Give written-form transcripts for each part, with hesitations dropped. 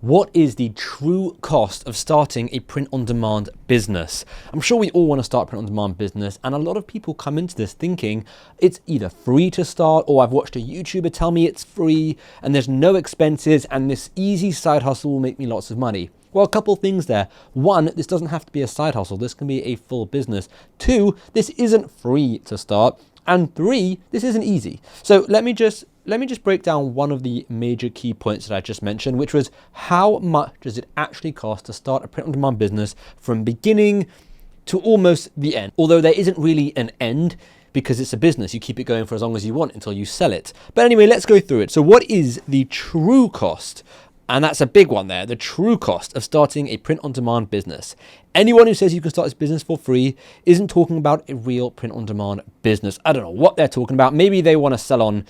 What is the true cost of starting a print-on-demand business? I'm sure we all want to start a print-on-demand business, and a lot of people come into this thinking it's either free to start, or I've watched a YouTuber tell me it's free and there's no expenses and this easy side hustle will make me lots of money. Well, a couple things there. One, this doesn't have to be a side hustle. This can be a full business. Two, this isn't free to start. And three, this isn't easy. So let me just break down one of the major key points that I just mentioned, which was how much does it actually cost to start a print-on-demand business from beginning to almost the end. Although there isn't really an end because it's a business. You keep it going for as long as you want until you sell it. But anyway, let's go through it. So what is the true cost? And that's a big one there, the true cost of starting a print-on-demand business. Anyone who says you can start this business for free isn't talking about a real print-on-demand business. I don't know what they're talking about. Maybe they want to sell on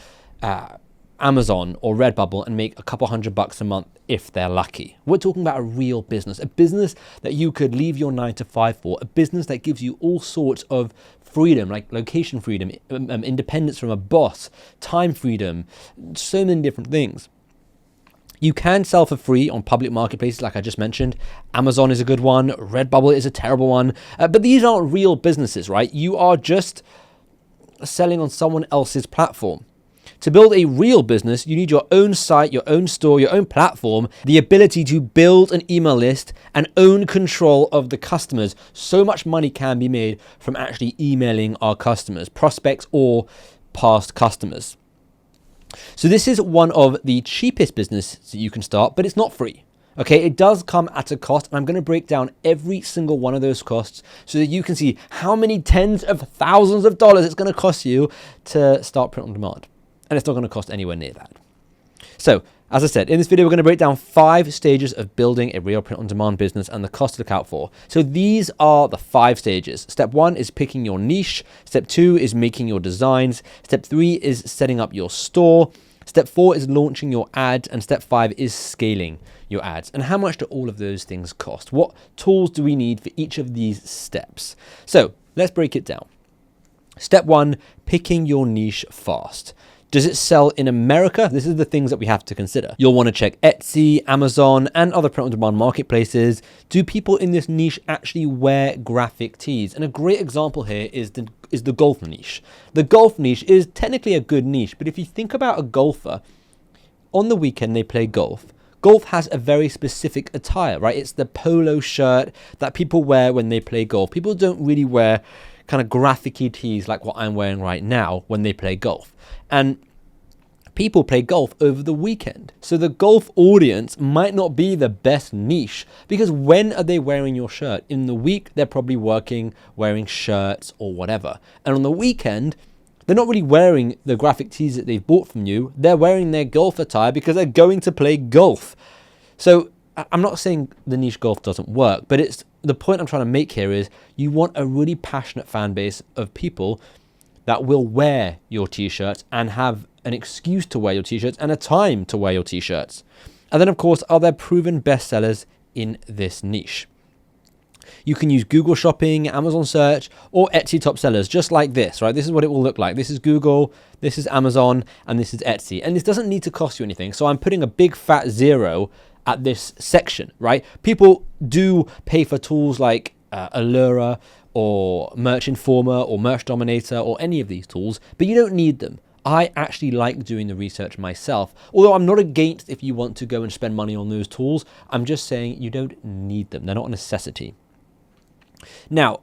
Amazon or Redbubble and make a couple $100 a month if they're lucky. We're talking about a real business, a business that you could leave your 9 to 5 for, a business that gives you all sorts of freedom, like location freedom, independence from a boss, time freedom, so many different things. You can sell for free on public marketplaces, like I just mentioned. Amazon is a good one. Redbubble is a terrible one. But these aren't real businesses, right? You are just selling on someone else's platform. To build a real business, you need your own site, your own store, your own platform, the ability to build an email list and own control of the customers. So much money can be made from actually emailing our customers, prospects or past customers. So this is one of the cheapest businesses that you can start, but it's not free. Okay, it does come at a cost, and I'm going to break down every single one of those costs so that you can see how many tens of thousands of dollars it's going to cost you to start print on demand. And it's not going to cost anywhere near that. So, as I said, in this video, we're going to break down 5 stages of building a real print-on-demand business and the cost to look out for. So these are the 5 stages. Step 1 is picking your niche. Step 2 is making your designs. Step 3 is setting up your store. Step 4 is launching your ads. And step 5 is scaling your ads. And how much do all of those things cost? What tools do we need for each of these steps? So let's break it down. Step 1, picking your niche fast. Does it sell in America? This is the things that we have to consider. You'll want to check Etsy, Amazon, and other print-on-demand marketplaces. Do people in this niche actually wear graphic tees? And a great example here is the golf niche. The golf niche is technically a good niche, but if you think about a golfer, on the weekend they play golf. Golf has a very specific attire, right? It's the polo shirt that people wear when they play golf. People don't really wear kind of graphic-y tees like what I'm wearing right now when they play golf. And people play golf over the weekend. So the golf audience might not be the best niche, because when are they wearing your shirt? In the week, they're probably working, wearing shirts or whatever. And on the weekend, they're not really wearing the graphic tees that they've bought from you. They're wearing their golf attire because they're going to play golf. So I'm not saying the niche golf doesn't work, but it's the point I'm trying to make here is you want a really passionate fan base of people that will wear your t-shirts and have an excuse to wear your t-shirts and a time to wear your t-shirts. And then, of course, are there proven bestsellers in this niche? You can use Google Shopping, Amazon Search, or Etsy top sellers, just like this, right? This is what it will look like. This is Google, this is Amazon, and this is Etsy. And this doesn't need to cost you anything. So I'm putting a big fat 0 at this section, right? People do pay for tools like Allura or Merch Informer or Merch Dominator or any of these tools, but you don't need them. I actually like doing the research myself, although I'm not against if you want to go and spend money on those tools. I'm just saying you don't need them. They're not a necessity. Now,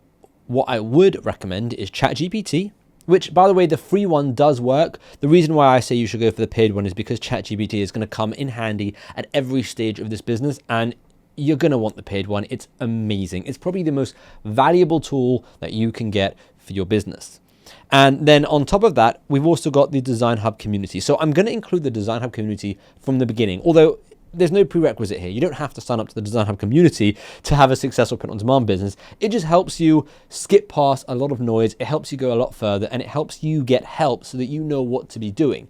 what I would recommend is ChatGPT, which, by the way, the free one does work. The reason why I say you should go for the paid one is because ChatGPT is going to come in handy at every stage of this business, and you're going to want the paid one. It's amazing. It's probably the most valuable tool that you can get for your business. And then on top of that, we've also got the Design Hub community. So I'm going to include the Design Hub community from the beginning, although there's no prerequisite here. You don't have to sign up to the Design Hub community to have a successful print-on-demand business. It just helps you skip past a lot of noise. It helps you go a lot further, and it helps you get help so that you know what to be doing.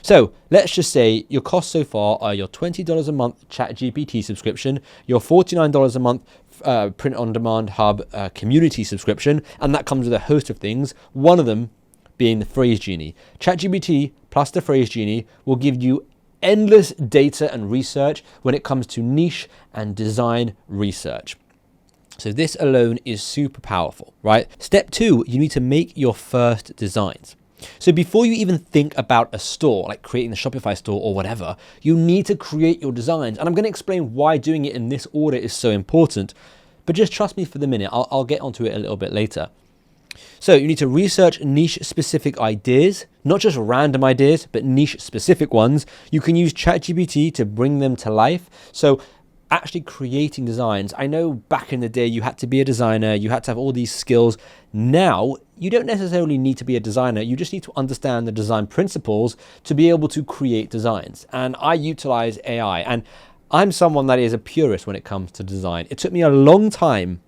So let's just say your costs so far are your $20 a month ChatGPT subscription, your $49 a month print-on-demand hub community subscription, and that comes with a host of things, one of them being the Phrase Genie. ChatGPT plus the Phrase Genie will give you endless data and research when it comes to niche and design research. So this alone is super powerful, right? Step 2, you need to make your first designs. So before you even think about a store, like creating the Shopify store or whatever, you need to create your designs. And I'm going to explain why doing it in this order is so important. But just trust me for the minute. I'll get onto it a little bit later. So you need to research niche specific ideas, not just random ideas, but niche specific ones. You can use ChatGPT to bring them to life. So actually creating designs. I know back in the day you had to be a designer, you had to have all these skills. Now you don't necessarily need to be a designer, you just need to understand the design principles to be able to create designs. And I utilize AI, and I'm someone that is a purist when it comes to design. It took me a long time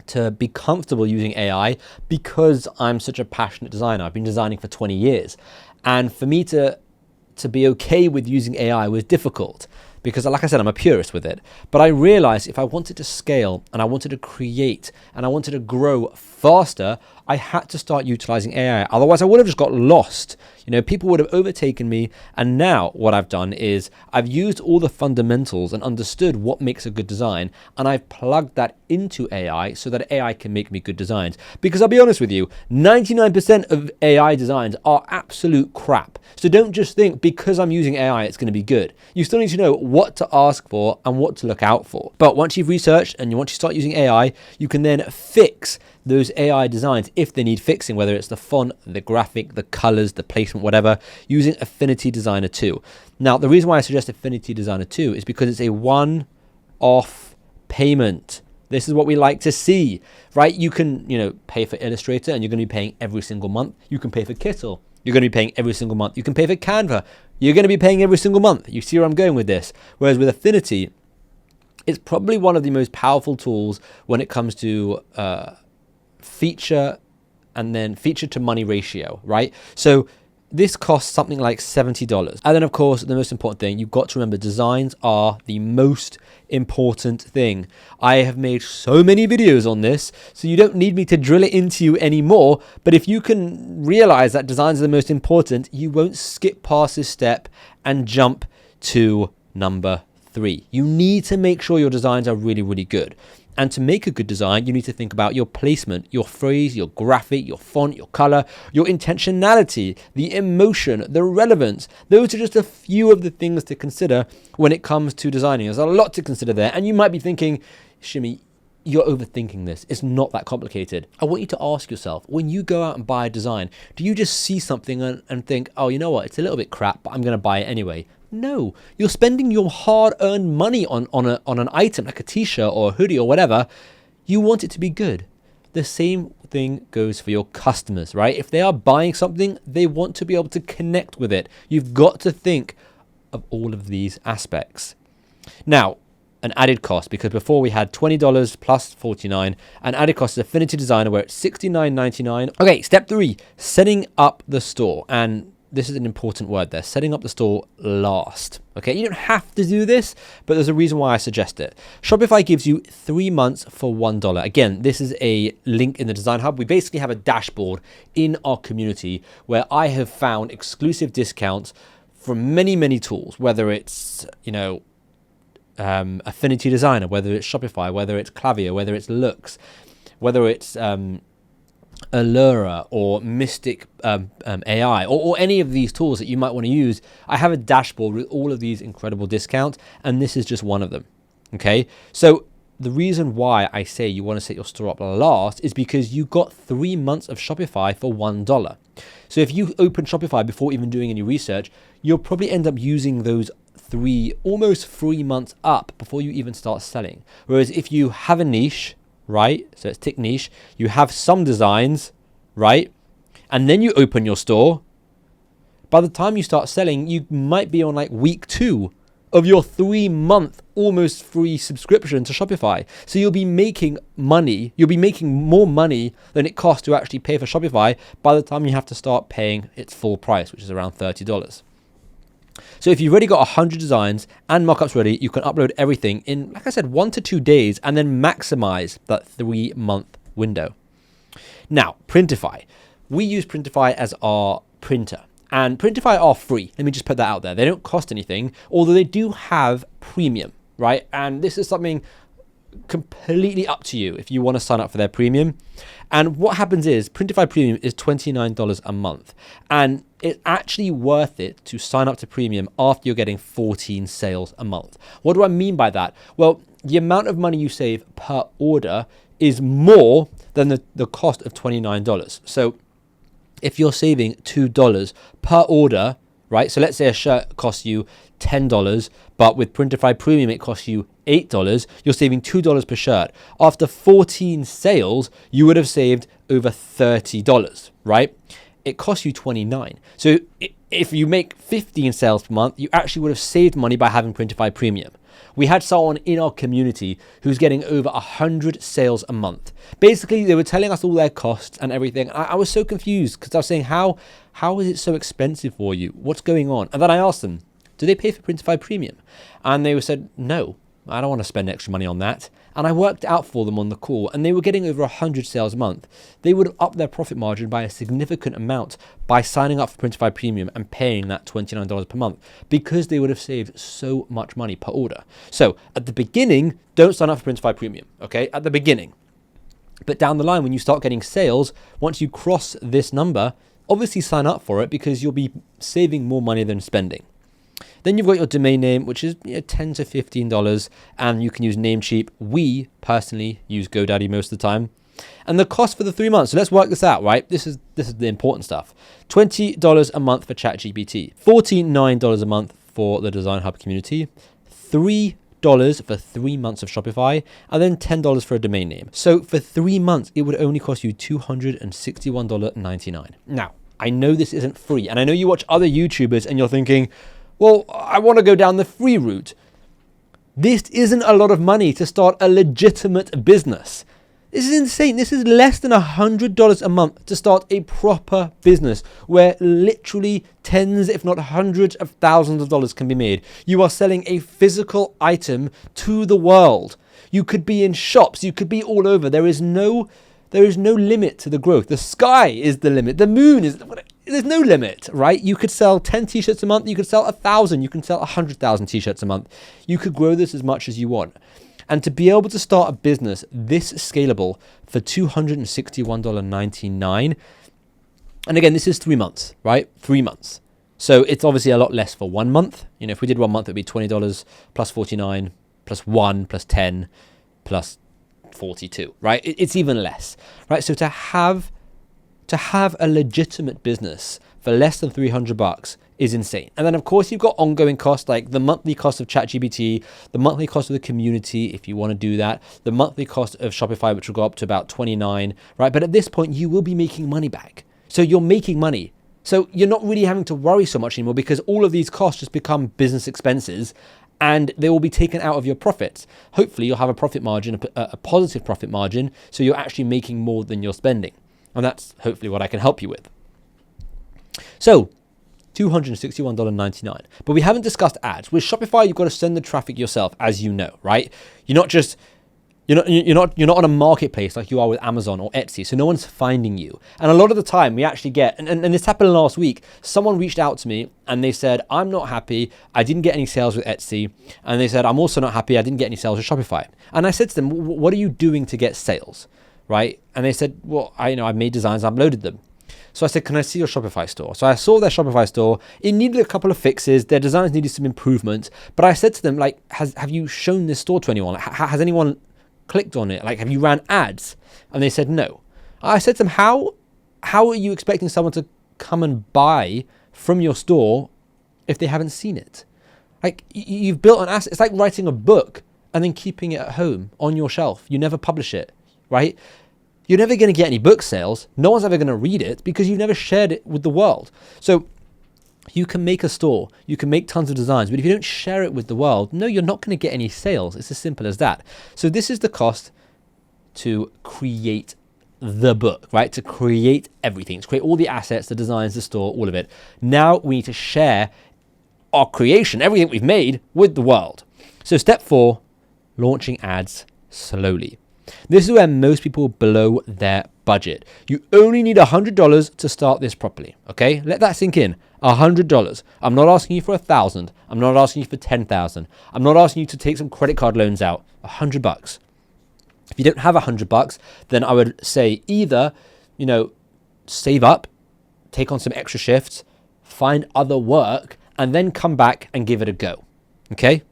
to be comfortable using AI because I'm such a passionate designer. I've been designing for 20 years. And for me to be okay with using AI was difficult because, like I said, I'm a purist with it. But I realized if I wanted to scale and I wanted to create and I wanted to grow faster, I had to start utilizing AI. Otherwise, I would have just got lost. You know, people would have overtaken me. And now what I've done is I've used all the fundamentals and understood what makes a good design. And I've plugged that into AI so that AI can make me good designs. Because I'll be honest with you, 99% of AI designs are absolute crap. So don't just think because I'm using AI, it's going to be good. You still need to know what to ask for and what to look out for. But once you've researched and once you start using AI, you can then fix those AI designs if they need fixing, whether it's the font, the graphic, the colors, the placement, whatever, using Affinity Designer 2. Now, the reason why I suggest Affinity Designer 2 is because it's a one-off payment. This is what we like to see, right? You can, pay for Illustrator and you're going to be paying every single month. You can pay for Kittle. You're going to be paying every single month. You can pay for Canva. You're going to be paying every single month. You see where I'm going with this? Whereas with Affinity, it's probably one of the most powerful tools when it comes to feature to money ratio, right? So this costs something like $70. And then, of course, the most important thing, you've got to remember, designs are the most important thing. I have made so many videos on this, so you don't need me to drill it into you anymore. But if you can realize that designs are the most important, you won't skip past this step and jump to number 3. You need to make sure your designs are really, really good. And to make a good design, you need to think about your placement, your phrase, your graphic, your font, your color, your intentionality, the emotion, the relevance. Those are just a few of the things to consider when it comes to designing. There's a lot to consider there. And you might be thinking, Shimmy, you're overthinking this. It's not that complicated. I want you to ask yourself, when you go out and buy a design, do you just see something and think, oh, you know what, it's a little bit crap, but I'm going to buy it anyway? No, you're spending your hard-earned money on an item like a t-shirt or a hoodie or whatever. You want it to be good. The same thing goes for your customers, right? If they are buying something, they want to be able to connect with it. You've got to think of all of these aspects. Now, an added cost, because before we had $20 plus $49, an added cost is Affinity Designer where it's $69.99. Okay, step 3, setting up the store. And this is an important word there, setting up the store last. Okay, you don't have to do this, but there's a reason why I suggest it. Shopify gives you 3 months for $1. Again, this is a link in the Design Hub. We basically have a dashboard in our community where I have found exclusive discounts from many, many tools, whether it's, Affinity Designer, whether it's Shopify, whether it's Klaviyo, whether it's Lux, whether it's Allura or Mystic AI or any of these tools that you might want to use. I have a dashboard with all of these incredible discounts, and this is just one of them. Okay, so the reason why I say you want to set your store up last is because you got 3 months of Shopify for $1. So if you open Shopify before even doing any research, you'll probably end up using those almost 3 months up before you even start selling. Whereas if you have a niche, right? So it's tick niche. You have some designs, right? And then you open your store. By the time you start selling, you might be on like week 2 of your 3-month almost free subscription to Shopify. So you'll be making money. You'll be making more money than it costs to actually pay for Shopify by the time you have to start paying its full price, which is around $30. So if you've already got 100 designs and mockups ready, you can upload everything in, like I said, 1 to 2 days and then maximize that 3-month window. Now, Printify. We use Printify as our printer. And Printify are free. Let me just put that out there. They don't cost anything, although they do have premium, right? And this is something completely up to you if you want to sign up for their premium. And what happens is Printify Premium is $29 a month, and it's actually worth it to sign up to Premium after you're getting 14 sales a month. What do I mean by that? Well, the amount of money you save per order is more than the cost of $29. So if you're saving $2 per order, right? So let's say a shirt costs you $10, but with Printify Premium, it costs you $8. You're saving $2 per shirt. After 14 sales, you would have saved over $30, right? It costs you $29. So if you make 15 sales per month, you actually would have saved money by having Printify Premium. We had someone in our community who's getting over 100 sales a month. Basically, they were telling us all their costs and everything. I was so confused because I was saying, how is it so expensive for you? What's going on? And then I asked them, do they pay for Printify Premium? And they said, no, I don't want to spend extra money on that. And I worked out for them on the call, and they were getting over 100 sales a month. They would have upped their profit margin by a significant amount by signing up for Printify Premium and paying that $29 per month, because they would have saved so much money per order. So at the beginning, don't sign up for Printify Premium, okay? At the beginning. But down the line, when you start getting sales, once you cross this number, obviously sign up for it because you'll be saving more money than spending. Then you've got your domain name, which is $10 to $15, and you can use Namecheap. We personally use GoDaddy most of the time. And the cost for the 3 months, so let's work this out, right? This is the important stuff. $20 a month for ChatGPT, $49 a month for the Design Hub community, $3 for 3 months of Shopify, and then $10 for a domain name. So for 3 months, it would only cost you $261.99. Now, I know this isn't free, and I know you watch other YouTubers and you're thinking, well, I want to go down the free route. This isn't a lot of money to start a legitimate business. This is insane. This is less than $100 a month to start a proper business where literally tens, if not hundreds of thousands of dollars can be made. You are selling a physical item to the world. You could be in shops. You could be all over. There is no limit to the growth. The sky is the limit. The moon is... There's no limit, right? You could sell 10 t-shirts a month. You could sell 1,000. You can sell 100,000 t-shirts a month. You could grow this as much as you want. And to be able to start a business this scalable for $261.99, and again, this is 3 months, right? 3 months. So it's obviously a lot less for 1 month. You know, if we did 1 month, it'd be $20 plus 49 plus 1 plus 10 plus 42, right? It's even less, right? So to have a legitimate business for less than $300 is insane. And then of course you've got ongoing costs like the monthly cost of ChatGPT, the monthly cost of the community if you want to do that, the monthly cost of Shopify, which will go up to about $29, right? But at this point you will be making money back. So you're making money. So you're not really having to worry so much anymore because all of these costs just become business expenses and they will be taken out of your profits. Hopefully you'll have a profit margin, a positive profit margin, so you're actually making more than you're spending. And that's hopefully what I can help you with. So, $261.99. But we haven't discussed ads. With Shopify, you've got to send the traffic yourself, as you know, right? You're not on a marketplace like you are with Amazon or Etsy, so no one's finding you. And a lot of the time we actually get, and this happened last week, someone reached out to me and they said, I'm not happy, I didn't get any sales with Etsy. And they said, I'm also not happy, I didn't get any sales with Shopify. And I said to them, what are you doing to get sales? Right? And they said, well, I made designs, I uploaded them. So I said, can I see your Shopify store? So I saw their Shopify store. It needed a couple of fixes. Their designs needed some improvements. But I said to them, like, have you shown this store to anyone? Has anyone clicked on it? Like, have you ran ads? And they said, no. I said to them, how are you expecting someone to come and buy from your store if they haven't seen it? Like, you've built an asset. It's like writing a book and then keeping it at home on your shelf. You never publish it, right? You're never going to get any book sales. No one's ever going to read it because you've never shared it with the world. So you can make a store, you can make tons of designs, but if you don't share it with the world, no, you're not going to get any sales. It's as simple as that. So this is the cost to create the book, right? To create everything, to create all the assets, the designs, the store, all of it. Now we need to share our creation, everything we've made, with the world. So step 4, launching ads slowly. This is where most people blow their budget. You only need $100 to start this properly, okay? Let that sink in. $100. I'm not asking you for 1,000. I'm not asking you for 10,000. I'm not asking you to take some credit card loans out. $100. If you don't have $100, then I would say either, save up, take on some extra shifts, find other work, and then come back and give it a go, okay?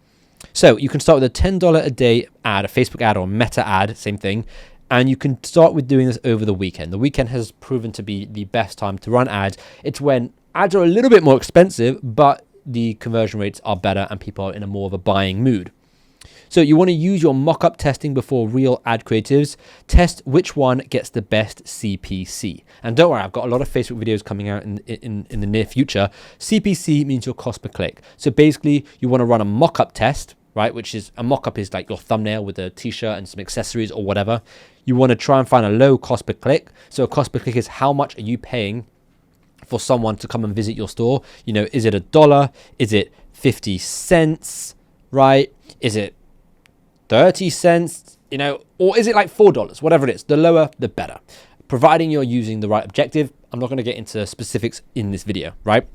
So you can start with a $10 a day ad, a Facebook ad or a Meta ad, same thing. And you can start with doing this over the weekend. The weekend has proven to be the best time to run ads. It's when ads are a little bit more expensive, but the conversion rates are better and people are in a more of a buying mood. So you want to use your mock-up testing before real ad creatives. Test which one gets the best CPC. And don't worry, I've got a lot of Facebook videos coming out in the near future. CPC means your cost per click. So basically, you want to run a mock-up test, right? Which is, a mock-up is like your thumbnail with a t-shirt and some accessories or whatever. You want to try and find a low cost per click. So a cost per click is how much are you paying for someone to come and visit your store? Is it $1? Is it 50 cents, right? Is it 30 cents, or is it like $4? Whatever it is, the lower, the better. Providing you're using the right objective. I'm not going to get into specifics in this video, right?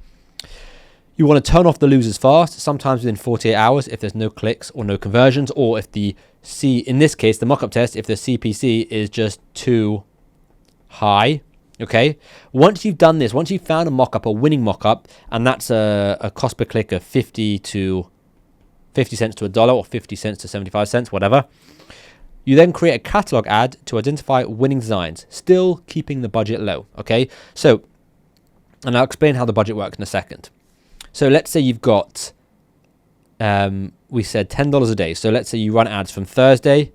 You want to turn off the losers fast, sometimes within 48 hours if there's no clicks or no conversions, or if in this case, the mock-up test, if the CPC is just too high, okay? Once you've done this, once you've found a mock-up, a winning mock-up, and that's a cost per click of 50 cents to $1 or 50 cents to 75 cents, whatever. You then create a catalog ad to identify winning designs, still keeping the budget low, okay? So, and I'll explain how the budget works in a second. So let's say you've got, we said $10 a day. So let's say you run ads from Thursday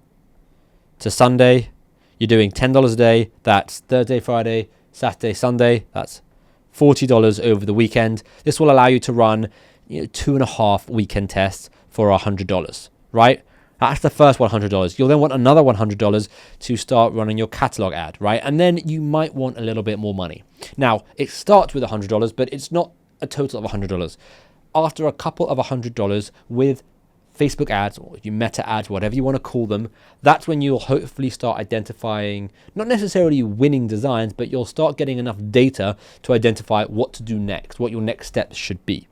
to Sunday. You're doing $10 a day. That's Thursday, Friday, Saturday, Sunday. That's $40 over the weekend. This will allow you to run 2.5 weekend tests for $100, right? That's the first $100. You'll then want another $100 to start running your catalog ad, right? And then you might want a little bit more money. Now, it starts with $100, but it's not a total of $100. After a couple of $100 with Facebook ads or your Meta ads, whatever you want to call them, that's when you'll hopefully start identifying, not necessarily winning designs, but you'll start getting enough data to identify what to do next, what your next steps should be.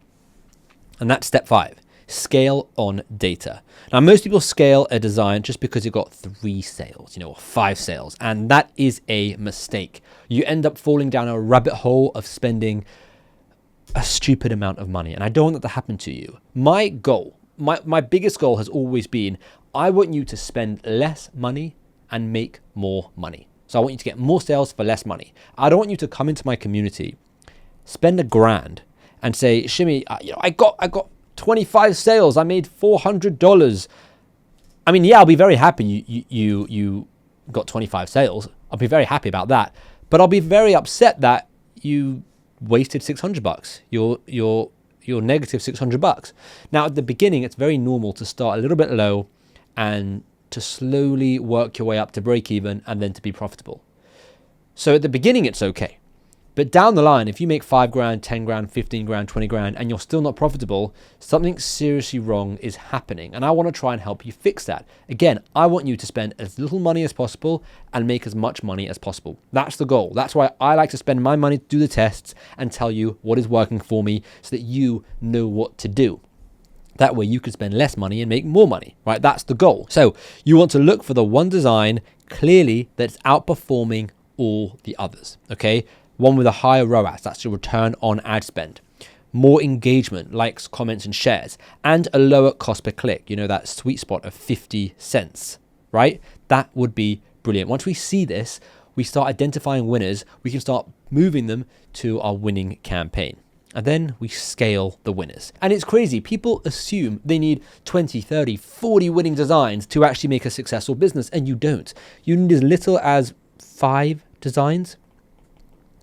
And that's step 5. Scale on data. Now, most people scale a design just because you've got 3 sales, or 5 sales, and that is a mistake. You end up falling down a rabbit hole of spending a stupid amount of money, and I don't want that to happen to you. My goal, my biggest goal has always been, I want you to spend less money and make more money. So I want you to get more sales for less money. I don't want you to come into my community, spend $1,000, and say, Shimmy, I got 25 sales. I made $400. I mean, yeah, I'll be very happy you got 25 sales. I'll be very happy about that. But I'll be very upset that you wasted $600. You're negative $600. Now, at the beginning, it's very normal to start a little bit low and to slowly work your way up to break even and then to be profitable. So at the beginning, it's okay. But down the line, if you make $5,000, $10,000, $15,000, $20,000, and you're still not profitable, something seriously wrong is happening. And I want to try and help you fix that. Again, I want you to spend as little money as possible and make as much money as possible. That's the goal. That's why I like to spend my money to do the tests and tell you what is working for me so that you know what to do. That way you can spend less money and make more money, right? That's the goal. So you want to look for the one design clearly that's outperforming all the others, okay? One with a higher ROAS, that's your return on ad spend. More engagement, likes, comments, and shares. And a lower cost per click, that sweet spot of 50 cents, right? That would be brilliant. Once we see this, we start identifying winners, we can start moving them to our winning campaign. And then we scale the winners. And it's crazy. People assume they need 20, 30, 40 winning designs to actually make a successful business, and you don't. You need as little as 5 designs.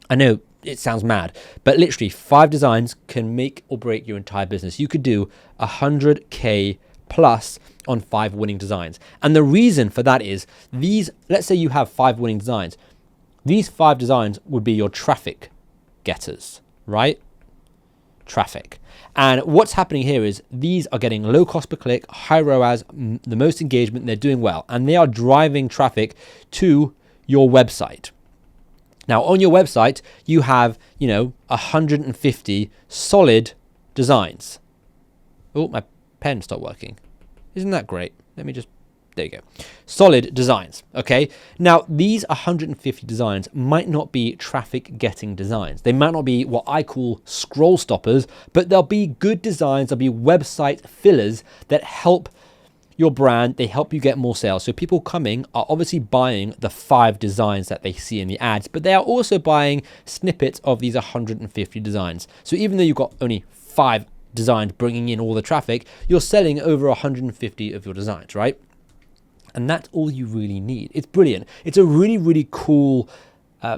I know it sounds mad, but literally 5 designs can make or break your entire business. You could do 100K plus on 5 winning designs. And the reason for that is let's say you have 5 winning designs. These 5 designs would be your traffic getters, right? Traffic. And what's happening here is these are getting low cost per click, high ROAS, the most engagement, they're doing well, and they are driving traffic to your website. Now, on your website, you have, 150 solid designs. Oh, my pen stopped working. Isn't that great? There you go. Solid designs, okay? Now, these 150 designs might not be traffic getting designs. They might not be what I call scroll stoppers, but they'll be good designs. They'll be website fillers that help your brand. They help you get more sales. So people coming are obviously buying the 5 designs that they see in the ads, but they are also buying snippets of these 150 designs. So even though you've got only 5 designs bringing in all the traffic, you're selling over 150 of your designs, right? And that's all you really need. It's brilliant. It's a really, really cool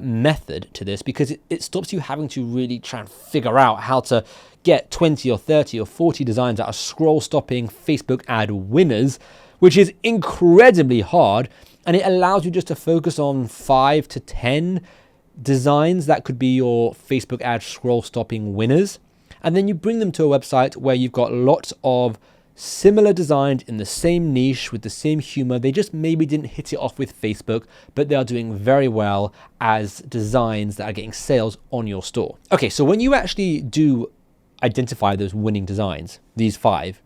method to this, because it stops you having to really try and figure out how to get 20 or 30 or 40 designs that are scroll stopping Facebook ad winners, which is incredibly hard. And it allows you just to focus on 5 to 10 designs that could be your Facebook ad scroll stopping winners. And then you bring them to a website where you've got lots of similar designs in the same niche with the same humor. They just maybe didn't hit it off with Facebook, but they are doing very well as designs that are getting sales on your store. Okay, so when you actually do identify those winning designs, these 5,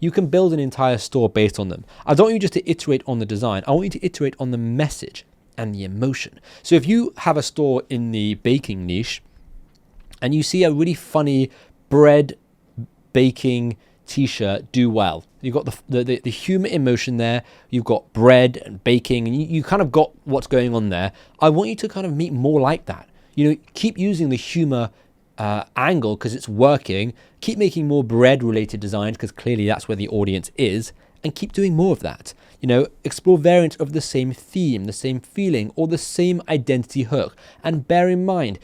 you can build an entire store based on them. I don't want you just to iterate on the design. I want you to iterate on the message and the emotion. So if you have a store in the baking niche and you see a really funny bread baking t-shirt do well, you've got the humor emotion there, you've got bread and baking, and you kind of got what's going on there. I want you to kind of meet more like that. Keep using the humor angle because it's working. Keep making more bread related designs because clearly that's where the audience is, and keep doing more of that. Explore variants of the same theme, the same feeling, or the same identity hook. And bear in mind,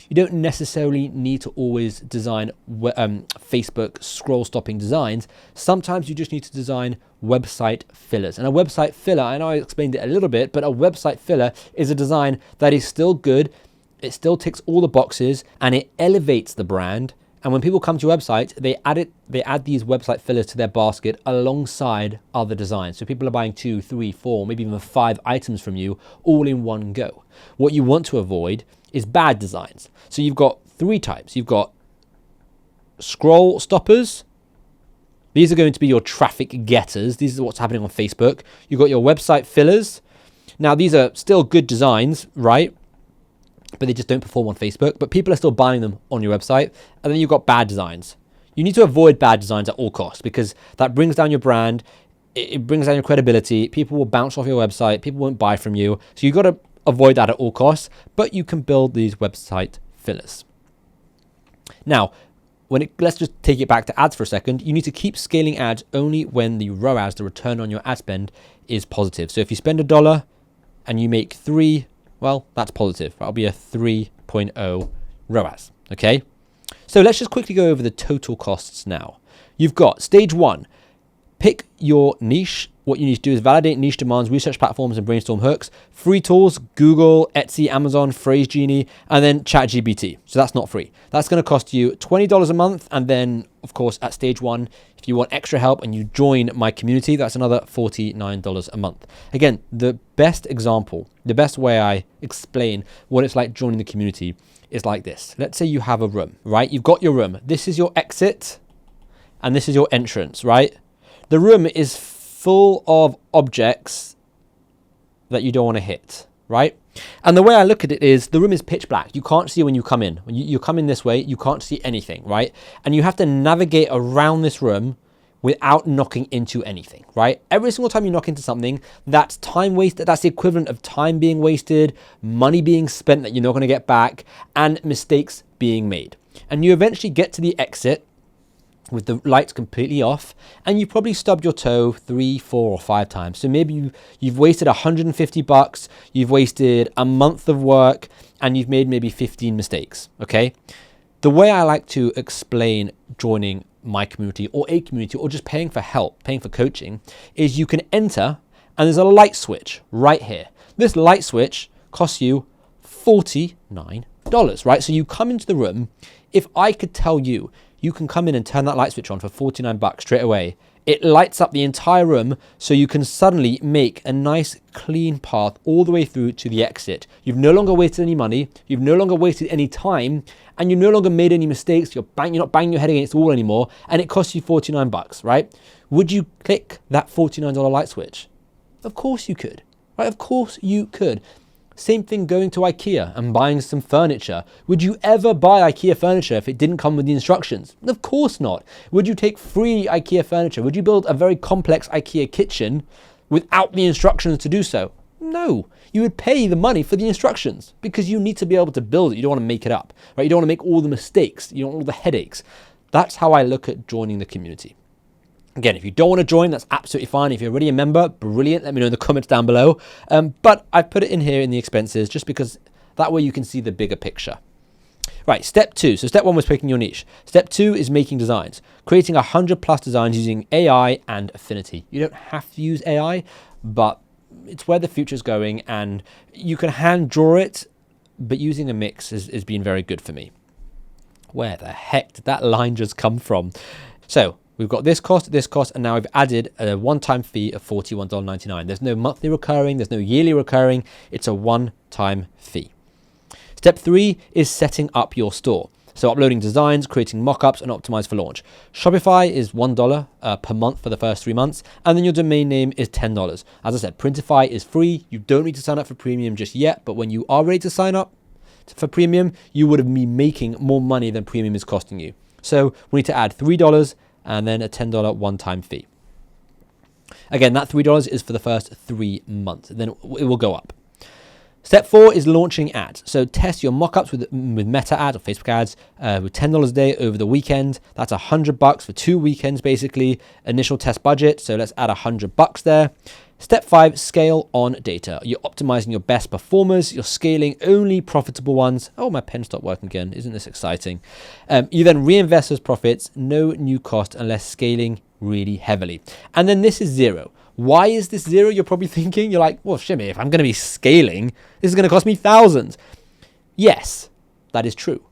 you don't necessarily need to always design Facebook scroll stopping designs. Sometimes you just need to design website fillers. And a website filler, I know I explained it a little bit, but a website filler is a design that is still good. It still ticks all the boxes and it elevates the brand. And when people come to your website, they add these website fillers to their basket alongside other designs. So people are buying 2, 3, 4, maybe even 5 items from you all in one go. What you want to avoid is bad designs. So you've got 3 types. You've got scroll stoppers. These are going to be your traffic getters. These are what's happening on Facebook. You've got your website fillers. Now, these are still good designs, right? But they just don't perform on Facebook. But people are still buying them on your website. And then you've got bad designs. You need to avoid bad designs at all costs because that brings down your brand. It brings down your credibility. People will bounce off your website. People won't buy from you. So you've got to avoid that at all costs. But you can build these website fillers. Now, let's just take it back to ads for a second. You need to keep scaling ads only when the ROAS, the return on your ad spend, is positive. So if you spend $1 and you make 3, well, that's positive. That'll be a 3.0 ROAS, okay? So let's just quickly go over the total costs now. You've got stage 1, pick your niche. What you need to do is validate niche demands, research platforms, and brainstorm hooks. Free tools, Google, Etsy, Amazon, Phrase Genie, and then ChatGPT. So that's not free. That's going to cost you $20 a month. And then, of course, at stage 1, if you want extra help and you join my community, that's another $49 a month. Again, the best example, the best way I explain what it's like joining the community is like this. Let's say you have a room, right? You've got your room. This is your exit, and this is your entrance, right? The room is full of objects that you don't want to hit, right? And the way I look at it is the room is pitch black. You can't see when you come in. When you come in this way, you can't see anything, right? And you have to navigate around this room without knocking into anything, right? Every single time you knock into something, that's time wasted. That's the equivalent of time being wasted, money being spent that you're not going to get back, and mistakes being made. And you eventually get to the exit with the lights completely off, and you probably stubbed your toe 3, 4, or 5 times. So maybe you've wasted $150, you've wasted a month of work, and you've made maybe 15 mistakes, okay? The way I like to explain joining my community or a community or just paying for help, paying for coaching, is you can enter and there's a light switch right here. This light switch costs you $49, right? So you come into the room. If I could tell you, you can come in and turn that light switch on for $49 straight away, It lights up the entire room so you can suddenly make a nice clean path all the way through to the exit. You've no longer wasted any money, you've no longer wasted any time, and you've no longer made any mistakes. You're not banging your head against the wall anymore, and it costs you 49 bucks, right? Would you click that $49 light switch? Of course you could, right? Of course you could. Same thing going to IKEA and buying some furniture. Would you ever buy IKEA furniture if it didn't come with the instructions? Of course not. Would you take free IKEA furniture? Would you build a very complex IKEA kitchen without the instructions to do so? No. You would pay the money for the instructions because you need to be able to build it. You don't want to make it up, right? You don't want to make all the mistakes. You don't want all the headaches. That's how I look at joining the community. Again, if you don't want to join, that's absolutely fine. If you're already a member, brilliant. Let me know in the comments down below. But I put it in here in the expenses just because that way you can see the bigger picture. Right, step 2. So step 1 was picking your niche. Step 2 is making designs. Creating 100 plus designs using AI and Affinity. You don't have to use AI, but it's where the future's going, and you can hand draw it, but using a mix has been very good for me. Where the heck did that line just come from? So we've got this cost, and now we've added a one-time fee of $41.99. There's no monthly recurring, there's no yearly recurring, it's a one-time fee. Step 3 is setting up your store. So uploading designs, creating mockups, and optimize for launch. Shopify is $1 per month for the first 3 months, and then your domain name is $10. As I said, Printify is free. You don't need to sign up for premium just yet, but when you are ready to sign up for premium, you would be making more money than premium is costing you. So we need to add $3 and then a $10 one-time fee. Again, that $3 is for the first 3 months. Then it will go up. Step 4 is launching ads. So test your mockups with Meta ads or Facebook ads with $10 a day over the weekend. That's $100 for 2 weekends, basically. Initial test budget. So let's add $100 there. Step 5, scale on data. You're optimizing your best performers. You're scaling only profitable ones. Oh, my pen stopped working again. Isn't this exciting? You then reinvest those profits. No new cost unless scaling really heavily. And then this is 0. Why is this 0? You're probably thinking. You're like, well, Shimmy, if I'm going to be scaling, this is going to cost me thousands. Yes, that is true.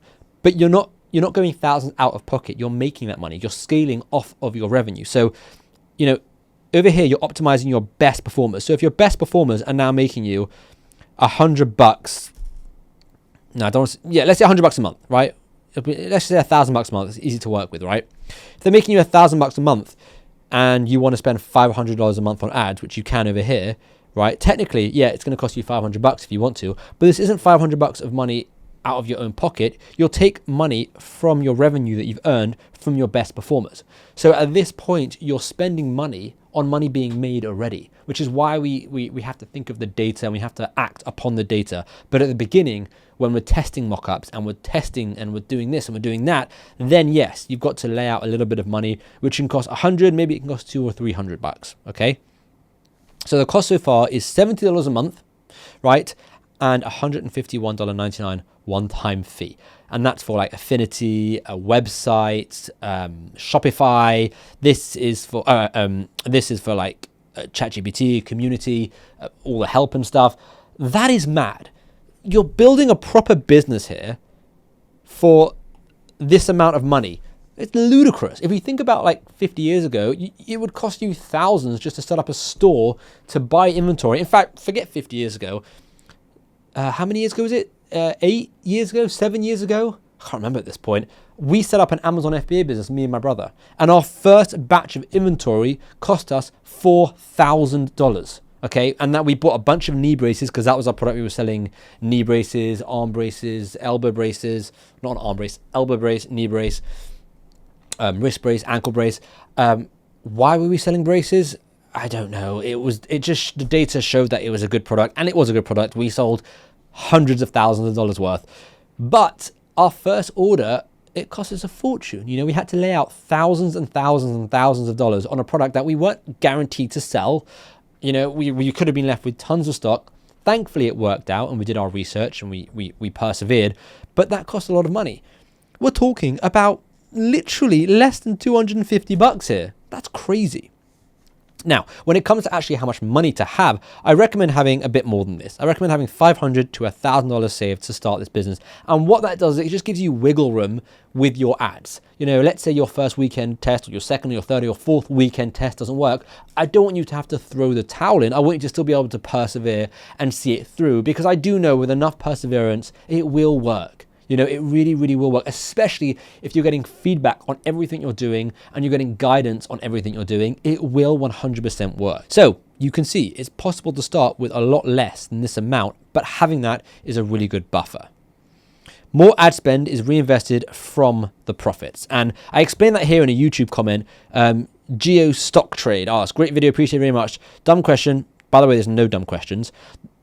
But you're not going thousands out of pocket. You're making that money. You're scaling off of your revenue. So, over here, you're optimizing your best performers. So if your best performers are now making you $100, no, I don't want to, yeah, let's say $100 a month, right? Let's say $1,000 a month. It's easy to work with, right? If they're making you $1,000 a month and you want to spend $500 a month on ads, which you can over here, right? Technically, yeah, it's going to cost you $500 if you want to, but this isn't $500 of money out of your own pocket. You'll take money from your revenue that you've earned from your best performers. So at this point, you're spending money on money being made already, which is why we have to think of the data and we have to act upon the data. But at the beginning, when we're testing mockups and we're testing and we're doing this and we're doing that, then yes, you've got to lay out a little bit of money, which can cost $100, maybe it can cost $200 or $300, okay? So the cost so far is $70 a month, right? And $151.99 one-time fee. And that's for like Affinity, a website, Shopify. This is for like ChatGPT, community, all the help and stuff. That is mad. You're building a proper business here for this amount of money. It's ludicrous. If you think about like 50 years ago, it would cost you thousands just to set up a store to buy inventory. In fact, forget 50 years ago. How many years ago was it? 8 years ago, 7 years ago? I can't remember at this point. We set up an Amazon FBA business, me and my brother. And our first batch of inventory cost us $4,000. Okay, and that we bought a bunch of knee braces because that was our product. We were selling knee braces, arm braces, elbow braces, not an arm brace, elbow brace, knee brace, wrist brace, ankle brace. Why were we selling braces? I don't know. The data showed that it was a good product, and it was a good product. We sold hundreds of thousands of dollars worth. But our first order, it cost us a fortune. We had to lay out thousands and thousands and thousands of dollars on a product that we weren't guaranteed to sell. We could have been left with tons of stock. Thankfully, it worked out, and we did our research, and we persevered. But that cost a lot of money. We're talking about literally less than $250 here. That's crazy. Now, when it comes to actually how much money to have, I recommend having a bit more than this. I recommend having $500 to $1,000 saved to start this business. And what that does is it just gives you wiggle room with your ads. You know, let's say your first weekend test or your second or your third or your fourth weekend test doesn't work. I don't want you to have to throw the towel in. I want you to still be able to persevere and see it through, because I do know with enough perseverance, it will work. You know, it really, really will work, especially if you're getting feedback on everything you're doing and you're getting guidance on everything you're doing. It will 100% work. So you can see it's possible to start with a lot less than this amount, but having that is a really good buffer. More ad spend is reinvested from the profits. And I explained that here in a YouTube comment. Geo stock trade. Oh, it's a great video. Appreciate it very much. Dumb question. By the way, there's no dumb questions.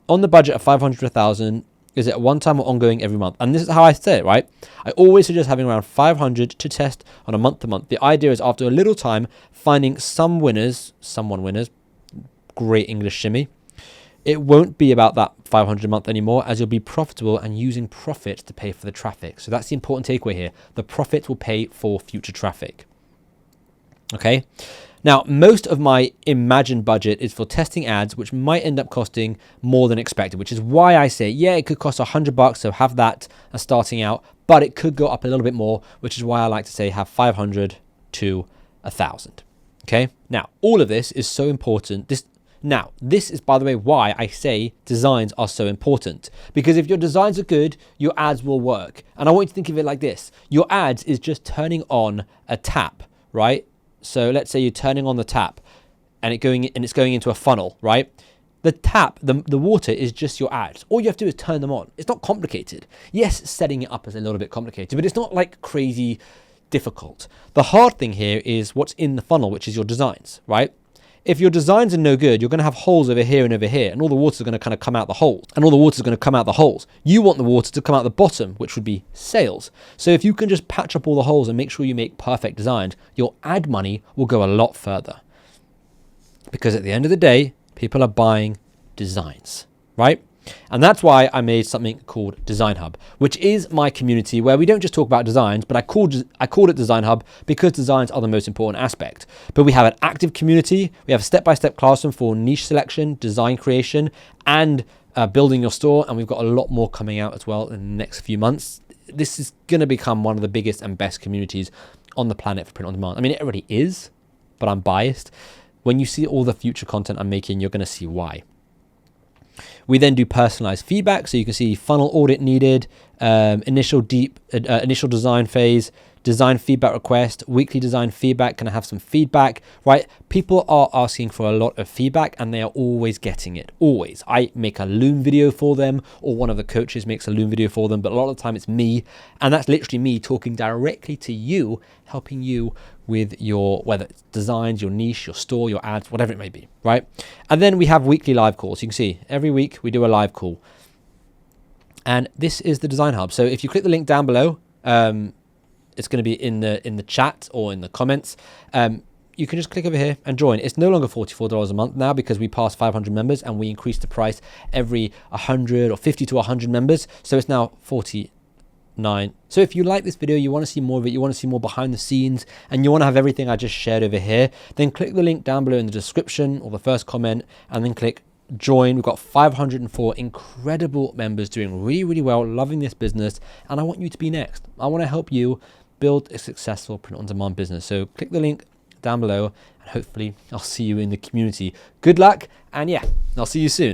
On the budget of 500 to 1,000, is it one time or ongoing every month? And this is how I say it, right? I always suggest having around 500 to test on a month to month. The idea is after a little time, finding some winners, great English shimmy. It won't be about that 500 a month anymore, as you'll be profitable and using profits to pay for the traffic. So that's the important takeaway here. The profits will pay for future traffic. Okay. Now, most of my imagined budget is for testing ads, which might end up costing more than expected, which is why I say, yeah, it could cost $100, so have that as starting out, but it could go up a little bit more, which is why I like to say have 500 to 1,000. Okay. Now, all of this is so important. This is, by the way, why I say designs are so important, because if your designs are good, your ads will work. And I want you to think of it like this. Your ads is just turning on a tap, right? So let's say you're turning on the tap and it's going into a funnel, right? The tap, the water is just your ads. All you have to do is turn them on. It's not complicated. Yes, setting it up is a little bit complicated, but it's not like crazy difficult. The hard thing here is what's in the funnel, which is your designs, right? If your designs are no good, you're going to have holes over here and over here, and all the water is going to kind of come out the holes. You want the water to come out the bottom, which would be sales. So if you can just patch up all the holes and make sure you make perfect designs, your ad money will go a lot further. Because at the end of the day, people are buying designs, right? And that's why I made something called Design Hub, which is my community where we don't just talk about designs, but I called it Design Hub because designs are the most important aspect. But we have an active community. We have a step-by-step classroom for niche selection, design creation, and building your store. And we've got a lot more coming out as well in the next few months. This is going to become one of the biggest and best communities on the planet for print on demand. I mean, it already is, but I'm biased. When you see all the future content I'm making, you're going to see why. We then do personalized feedback, so you can see funnel audit needed, initial design phase, design feedback request, weekly design feedback. Can I have some feedback, right? People are asking for a lot of feedback and they are always getting it, always. I make a Loom video for them, or one of the coaches makes a Loom video for them, but a lot of the time it's me, and that's literally me talking directly to you, helping you with your, whether it's designs, your niche, your store, your ads, whatever it may be, right? And then we have weekly live calls. You can see every week we do a live call. And this is the Design Hub. So if you click the link down below, it's going to be in the chat or in the comments. You can just click over here and join. It's no longer $44 a month now because we passed 500 members and we increased the price every 100 or 50 to 100 members. So it's now $49. So if you like this video, you want to see more of it, you want to see more behind the scenes, and you want to have everything I just shared over here, then click the link down below in the description or the first comment, and then click join. We've got 504 incredible members doing really, really well, loving this business, and I want you to be next. I want to help you build a successful print-on-demand business. So click the link down below, and hopefully I'll see you in the community. Good luck, and yeah, I'll see you soon.